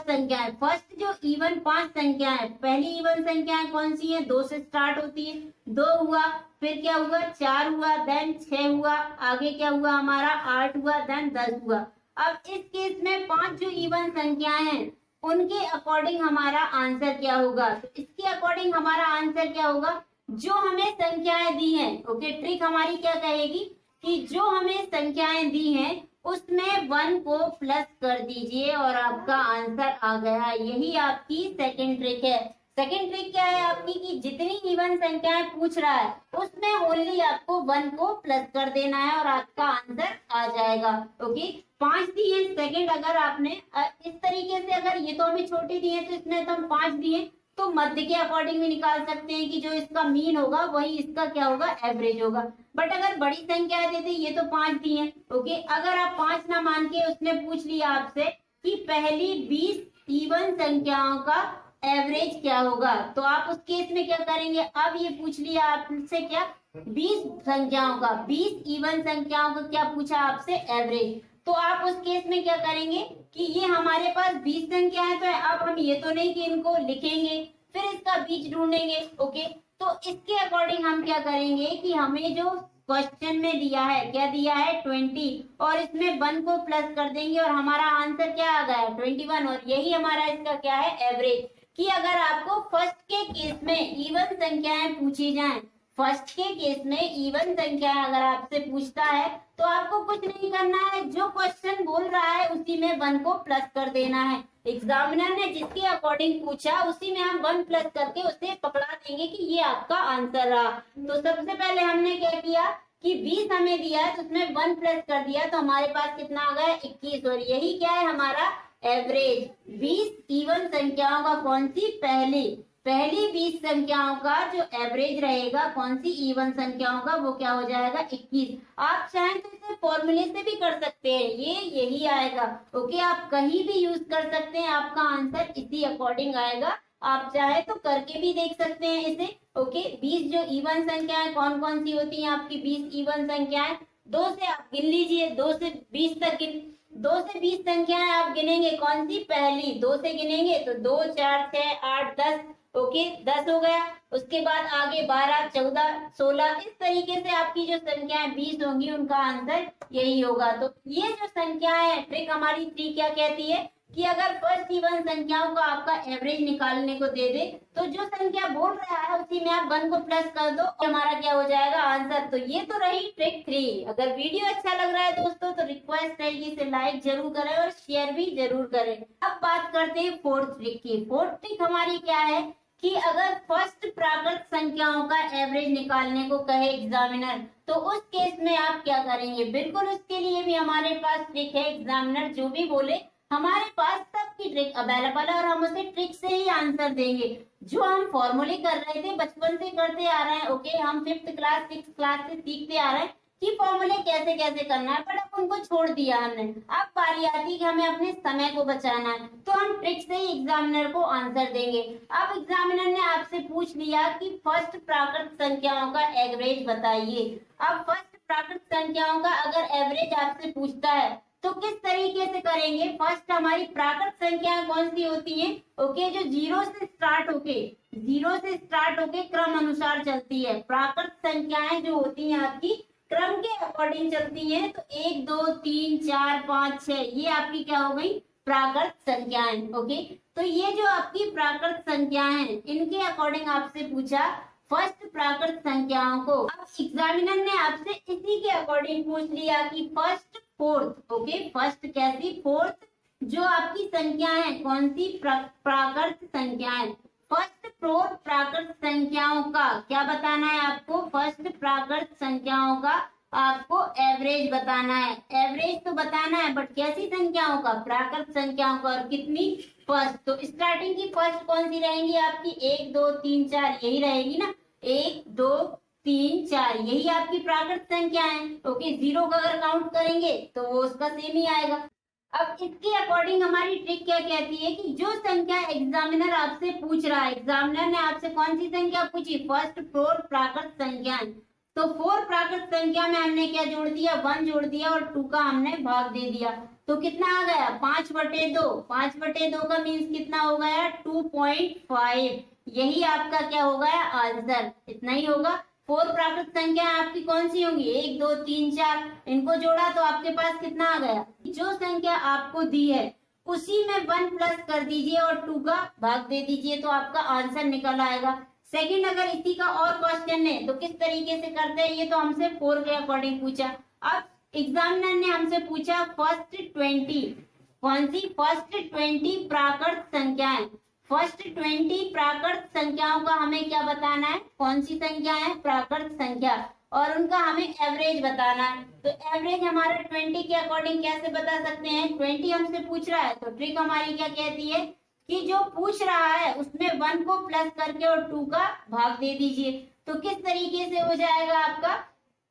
संख्या है। फर्स्ट जो इवन 5 संख्या है, पहली इवन संख्याएं कौन सी है, 2 से स्टार्ट होती है, 2 हुआ, फिर क्या हुआ, 4 हुआ, देन 6 हुआ, आगे क्या हुआ हमारा 8 हुआ, देन 10 हुआ। अब इस केस में 5 जो इवन संख्याएं हैं उनके अकॉर्डिंग हमारा आंसर क्या होगा, तो इसके अकॉर्डिंग हमारा आंसर क्या होगा, जो हमें संख्याएं दी हैं, ओके ट्रिक हमारी क्या कहेगी कि जो हमें संख्याएं दी हैं उसमें 1 को प्लस कर दीजिए और आपका आंसर आ गया। यही आपकी सेकंड ट्रिक है। सेकंड ट्रिक क्या है आपकी कि जितनी इवन संख्याएं पूछ रहा है उसमें ओनली आपको 1 को प्लस कर देना है और आपका आंसर आ जाएगा। ओके, 5 दिए सेकंड, अगर आपने इस तरीके से, अगर ये तो हमें छोटी दिए तो इसमें तो हम 5 दिए, तो मध्य के अकॉर्डिंग भी निकाल सकते हैं कि जो इसका मीन होगा वही इसका क्या होगा, एवरेज होगा। बट अगर बड़ी संख्या दे दी, ये तो 5 दी है, ओके, अगर आप 5 ना मान के उसने पूछ लिया आपसे कि पहली 20 इवन संख्याओं का एवरेज क्या होगा, तो आप उस केस में क्या करेंगे, अब ये पूछ लिया आपसे क्या, 20 संख्याओं का, 20 इवन संख्याओं का क्या पूछा आपसे, एवरेज। तो आप उस केस में क्या करेंगे कि ये हमारे पास 20 संख्या है, तो अब हम ये तो नहीं कि इनको लिखेंगे फिर इसका बीच ढूंढेंगे। ओके, तो इसके अकॉर्डिंग हम क्या करेंगे कि हमें जो क्वेश्चन में दिया है, क्या दिया है 20, और इसमें 1 को प्लस कर देंगे और हमारा आंसर क्या आ गया 21, और यही हमारा इसका क्या है, एवरेज। कि अगर आपको फर्स्ट के केस में इवन संख्याएं पूछी जाएं, फर्स्ट के केस में इवन संख्याएं अगर आपसे पूछता है तो आपको कुछ नहीं करना है, जो क्वेश्चन बोल रहा है उसी में 1 को प्लस कर देना है। एग्जामिनर ने जिसके अकॉर्डिंग पूछा उसी में हम 1 प्लस करके उसे पकड़ा देंगे कि ये आपका आंसर रहा। तो सबसे पहले हमने क्या किया कि 20 हमें दिया है तो उसमें 1 प्लस कर दिया, तो हमारे पास कितना आ गया 21। और यही क्या है हमारा एवरेज। 20 इवन संख्याओं का कौन सी पहली 20 संख्याओं का जो एवरेज रहेगा कौन सी इवन संख्याओं का, वो क्या हो जाएगा 21। आप चाहें तो इसे फॉर्मूले से भी कर सकते हैं, ये यही आएगा। ओके, आप कहीं भी यूज कर सकते हैं, आपका आंसर इसी अकॉर्डिंग आएगा। आप चाहे तो करके भी देख सकते हैं इसे। ओके, 20 जो इवन संख्याएं कौन कौन सी होती हैं आपकी 20 इवन संख्याएं, 2 से आप गिन लीजिए, 2 से 20 तक 2 से 20 संख्याएं आप गिनेंगे, कौन सी पहली 2 से गिनेंगे तो 2 4 6 8 10। ओके, 10 हो गया। उसके बाद आगे 12 14 16, इस तरीके से आपकी जो संख्याएं 20 होंगी उनका आंसर यही होगा। तो ये जो संख्याएं है, ट्रिक हमारी 3 क्या कहती है कि अगर फर्स्ट इवन संख्याओं का आपका एवरेज निकालने को दे दे तो जो संख्या बोल रहा है उसी में आप 1 को प्लस कर दो, हमारा क्या हो जाएगा आंसर। तो ये तो रही ट्रिक 3। अगर वीडियो अच्छा लग रहा है दोस्तों तो रिक्वेस्ट है कि इसे लाइक जरूर करें और शेयर भी जरूर करें। अब बात करते हैं फोर्थ ट्रिक की। फोर्थ ट्रिक हमारी क्या है कि अगर फर्स्ट प्राकृत संख्याओं का एवरेज निकालने को कहे एग्जामिनर तो उस केस में आप क्या करेंगे। बिल्कुल उसके लिए भी हमारे पास ट्रिक है। एग्जामिनर जो भी बोले हमारे पास सबकी ट्रिक अवेलेबल है और हम उसे ट्रिक से ही आंसर देंगे। जो हम फॉर्मूले कर रहे थे बचपन से करते आ रहे हैं, ओके, हम 5th क्लास 6th क्लास से सीखते आ रहे हैं कि फॉर्मूले कैसे कैसे करना है, बट अब उनको छोड़ दिया हमने। अब बारी आती कि हमें अपने समय को बचाना है तो हम ट्रिक से ही एग्जामिनर को आंसर देंगे। अब एग्जामिनर ने आपसे पूछ लिया कि फर्स्ट प्राकृत संख्याओं का एवरेज बताइए। अब फर्स्ट प्राकृत संख्याओं का अगर एवरेज आपसे पूछता है तो किस तरीके से करेंगे। फर्स्ट हमारी प्राकृत संख्याएं कौन सी होती हैं, ओके, जो 0 से स्टार्ट होके क्रम अनुसार चलती है। प्राकृत संख्याएं जो होती हैं आपकी क्रम के अकॉर्डिंग चलती हैं, तो 1 2 3 4 5 6 ये आपकी क्या हो गई प्राकृत संख्याएं। ओके, तो ये जो आपकी प्राकृत संख्याएं हैं इनके अकॉर्डिंग आपसे पूछा फर्स्ट प्राकृत संख्याओं को। अब एग्जामिनर ने आपसे इसी के अकॉर्डिंग पूछ लिया कि फर्स्ट फोर्थ, ओके, फर्स्ट कैसी फोर्थ जो आपकी संख्या है कौन सी प्राकृत संख्याएं। फर्स्ट फोर्थ प्राकृत संख्याओं का क्या बताना है आपको, फर्स्ट प्राकृत संख्याओं का आपको एवरेज बताना है। एवरेज तो बताना है बट कैसी संख्याओं का, प्राकृत संख्याओं का, और कितनी फर्स्ट। तो स्टार्टिंग की फर्स्ट कौन सी रहेंगी आपकी 1 2 3 4 यही रहेगी ना, 1 2 3 4 यही आपकी प्राकृत संख्या है। ओके, 0 का अगर काउंट करेंगे तो वो उसका सेम ही आएगा। अब इसके अकॉर्डिंग हमारी ट्रिक क्या कहती है कि जो संख्या एग्जामिनर आपसे पूछ रहा है, एग्जामिनर ने आपसे कौन सी संख्या पूछी, फर्स्ट 4 प्राकृत संख्याएं, तो 4 प्राकृत संख्या में हमने क्या जोड़ दिया 1 जोड़ दिया और 2 का हमने भाग दे दिया, तो कितना आ गया 5/2। 5/2 का मीन्स कितना हो गया 2.5। यही आपका क्या हो गया आंसर, इतना ही होगा। 4 प्राकृत संख्या आपकी कौन सी होंगी 1 2 3 4, इनको जोड़ा तो आपके पास कितना आ गया, जो संख्या आपको दी है उसी में 1 प्लस कर दीजिए और 2 का भाग दे दीजिए तो आपका आंसर निकल आएगा। सेकंड, अगर इसी का और क्वेश्चन है तो किस तरीके से करते हैं, ये तो हमसे 4 के अकॉर्डिंग पूछा। अब एग्जामिनर ने हमसे पूछा फर्स्ट 20, कौन सी फर्स्ट 20 प्राकृत संख्याएं। फर्स्ट 20 प्राकृत संख्याओं का हमें क्या बताना है, कौन सी संख्या है प्राकृत संख्या, और उनका हमें एवरेज बताना है। तो एवरेज हमारा 20 के अकॉर्डिंग कैसे बता सकते हैं, 20 हमसे पूछ रहा है तो ट्रिक हमारी क्या कहती है कि जो पूछ रहा है उसमें 1 को प्लस करके और 2 का भाग दे दीजिए। तो किस तरीके से हो जाएगा आपका,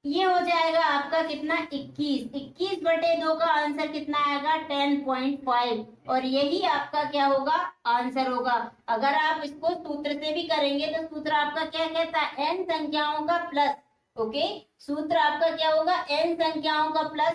ये हो जाएगा आपका कितना 21। 21/2 का आंसर कितना आएगा 10.5, और यही आपका क्या होगा आंसर होगा। अगर आप इसको सूत्र से भी करेंगे तो सूत्र आपका क्या कहता है n संख्याओं का प्लस, ओके, सूत्र आपका क्या होगा n संख्याओं का प्लस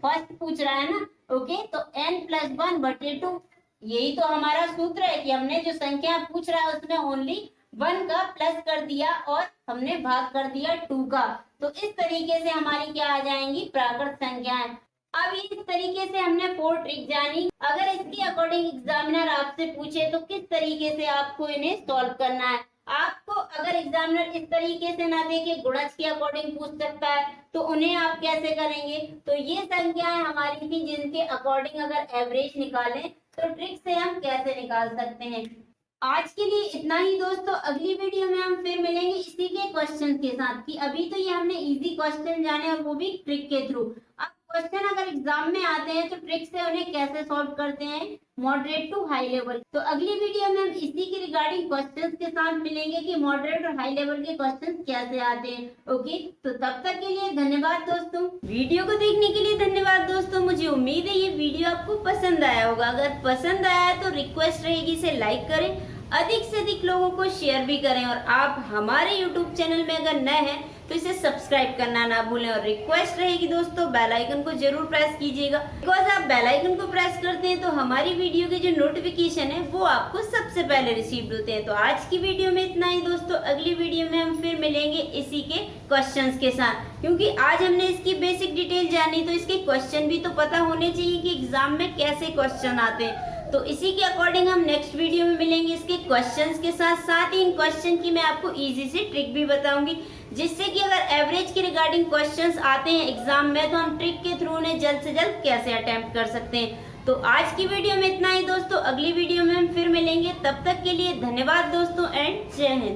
फर्स्ट पूछ रहा है ना, ओके, तो n + 1/2। यही तो हमारा सूत्र है कि हमने जो संख्या पूछ रहा है उसमें ओनली 1 का प्लस कर दिया और हमने भाग कर दिया 2 का। तो इस तरीके से हमारी क्या आ जाएंगी प्राकृत संख्याएं। अब इस तरीके से हमने 4 ट्रिक जानी। अगर इसके अकॉर्डिंग एग्जामिनर आपसे पूछे तो किस तरीके से आपको इन्हें सॉल्व करना है। आपको अगर एग्जामिनर इस तरीके से ना देके गुणज के अकॉर्डिंग पूछ सकता है तो उन्हें आप कैसे करेंगे। तो ये संख्याएं हमारी थी जिनके अकॉर्डिंग अगर एवरेज निकालें तो ट्रिक से हम कैसे निकाल सकते हैं। आज के लिए इतना ही दोस्तों, अगली वीडियो में हम फिर मिलेंगे इसी के क्वेश्चन के साथ। कि अभी तो ये हमने इजी क्वेश्चन जाने और वो भी ट्रिक के थ्रू। अब क्वेश्चन अगर एग्जाम में आते हैं तो ट्रिक से उन्हें कैसे सॉल्व करते हैं मॉडरेट टू हाई लेवल। तो अगली वीडियो में हम इसी के रिगार्डिंग क्वेश्चंस के साथ मिलेंगे कि मॉडरेट और हाई लेवल के क्वेश्चंस कैसे आते हैं। ओके, तो तब तक के लिए धन्यवाद दोस्तों। वीडियो को देखने के लिए धन्यवाद दोस्तों। मुझे उम्मीद है ये वीडियो आपको पसंद आया होगा। अगर पसंद आया है तो रिक्वेस्ट रहेगी इसे लाइक करें, अधिक से अधिक लोगों को शेयर भी करें, और आप हमारे YouTube चैनल में अगर नए हैं तो इसे सब्सक्राइब करना ना भूलें। और रिक्वेस्ट रहेगी दोस्तों बेल आइकन को जरूर प्रेस कीजिएगा, बिकॉज आप बेल आइकन को प्रेस करते हैं तो हमारी वीडियो के जो नोटिफिकेशन है वो आपको सबसे पहले रिसीव होते हैं। तो आज की वीडियो में इतना ही दोस्तों, अगली वीडियो में हम फिर मिलेंगे इसी के क्वेश्चंस के साथ। क्योंकि आज हमने इसकी बेसिक डिटेल जानी तो इसके क्वेश्चन भी तो पता होने चाहिए कि एग्जाम में कैसे क्वेश्चन आते हैं। तो इसी के अकॉर्डिंग हम नेक्स्ट वीडियो में मिलेंगे इसके क्वेश्चंस के साथ। साथ ही इन क्वेश्चन की मैं आपको इजी से ट्रिक भी बताऊंगी, जिससे कि अगर एवरेज के रिगार्डिंग क्वेश्चंस आते हैं एग्जाम में तो हम ट्रिक के थ्रू उन्हें जल्द से जल्द कैसे अटेम्प्ट कर सकते हैं। तो आज की वीडियो में इतना ही दोस्तों, अगली वीडियो में हम फिर मिलेंगे। तब तक के लिए धन्यवाद दोस्तों एंड जय हिंद।